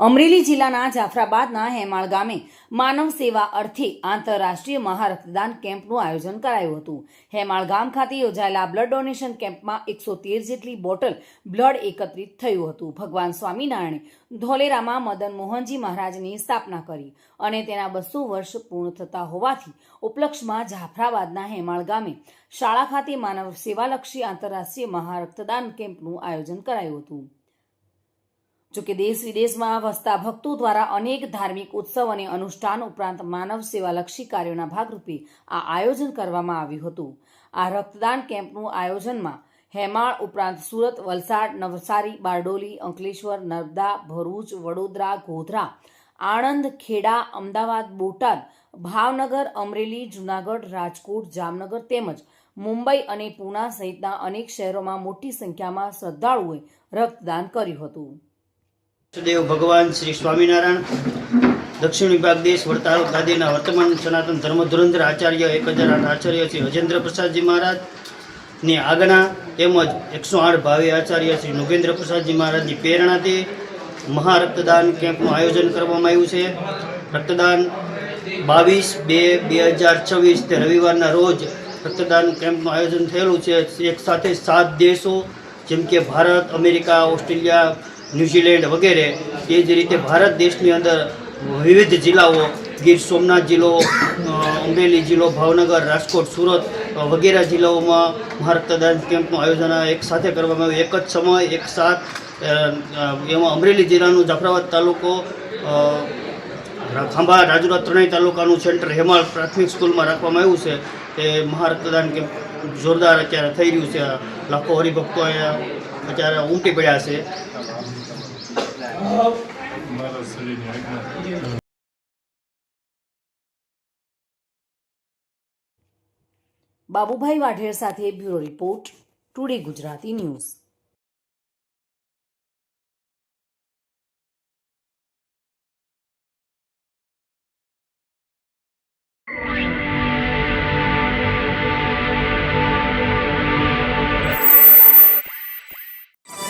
અમરેલી જિલ્લાના જાફરાબાદના હેમાળ ગામે માનવ સેવા અર્થે આંતરરાષ્ટ્રીય મહારક્તદાન કેમ્પનું આયોજન કરાયું હતું. હેમાળ ગામ ખાતે યોજાયેલા બ્લડ ડોનેશન કેમ્પમાં 113 જેટલી બોટલ બ્લડ એકત્રિત થયું હતું. ભગવાન સ્વામિનારાયણે ધોલેરામાં મદન મોહનજી મહારાજની સ્થાપના કરી અને તેના 200 વર્ષ પૂર્ણ થતા હોવાથી ઉપલક્ષમાં જાફરાબાદના હેમાળ ગામે શાળા ખાતે માનવ સેવાલક્ષી આંતરરાષ્ટ્રીય મહારક્તદાન કેમ્પનું આયોજન કરાયું હતું. જોકે દેશ વિદેશમાં વસતા ભક્તો દ્વારા અનેક ધાર્મિક ઉત્સવ અને અનુષ્ઠાન ઉપરાંત માનવ સેવાલક્ષી કાર્યોના ભાગરૂપે આ આયોજન કરવામાં આવ્યું હતું. આ રક્તદાન કેમ્પનું આયોજનમાં હેમાળ ઉપરાંત સુરત, વલસાડ, નવસારી, બારડોલી, અંકલેશ્વર, નર્મદા, ભરૂચ, વડોદરા, ગોધરા, આણંદ, ખેડા, અમદાવાદ, બોટાદ, ભાવનગર, અમરેલી, જૂનાગઢ, રાજકોટ, જામનગર તેમજ મુંબઈ અને પૂના સહિતના અનેક શહેરોમાં મોટી સંખ્યામાં શ્રદ્ધાળુઓએ રક્તદાન કર્યું હતું. દેવ ભગવાન શ્રી સ્વામિનારાયણ દક્ષિણ વિભાગ દેશ વડતાલ ગાદીના વર્તમાન સનાતન ધર્મ ધુરંધર આચાર્ય 1008 આચાર્ય શ્રી અજેન્દ્ર પ્રસાદજી મહારાજની આજ્ઞા તેમજ 108 ભાવિ આચાર્ય શ્રી નુગેન્દ્ર પ્રસાદજી મહારાજની પ્રેરણાથી મહારક્તદાન કેમ્પનું આયોજન કરવામાં આવ્યું છે. રક્તદાન 22/2/2026 તે રવિવારના રોજ રક્તદાન કેમ્પનું આયોજન થયેલું છે. એક સાથે 7 દેશો જેમ કે ભારત, અમેરિકા, ઓસ્ટ્રેલિયા, ન્યૂઝીલેન્ડ વગેરે, તે જ રીતે ભારત દેશની અંદર વિવિધ જિલ્લાઓ, ગીર સોમનાથ જિલ્લો, અમરેલી જિલ્લો, ભાવનગર, રાજકોટ, સુરત વગેરે જિલ્લાઓમાં મહારક્તદાન કેમ્પનું આયોજન એક સાથે કરવામાં આવ્યું. એક જ સમય એક સાથ એમાં અમરેલી જિલ્લાનું જાફરાબાદ તાલુકો, ખાંભા, રાજુલા ત્રણેય તાલુકાનું સેન્ટર હેમાળ પ્રાથમિક સ્કૂલમાં રાખવામાં આવ્યું છે. તે મહારક્તદાન કેમ્પ જોરદાર અત્યારે થઈ રહ્યું છે. લાખો હરિભક્તો અહીંયા અત્યારે ઉમટી પડ્યા છે. બાબુભાઈ વાઢેર સાથે bureau report, today Gujarati news.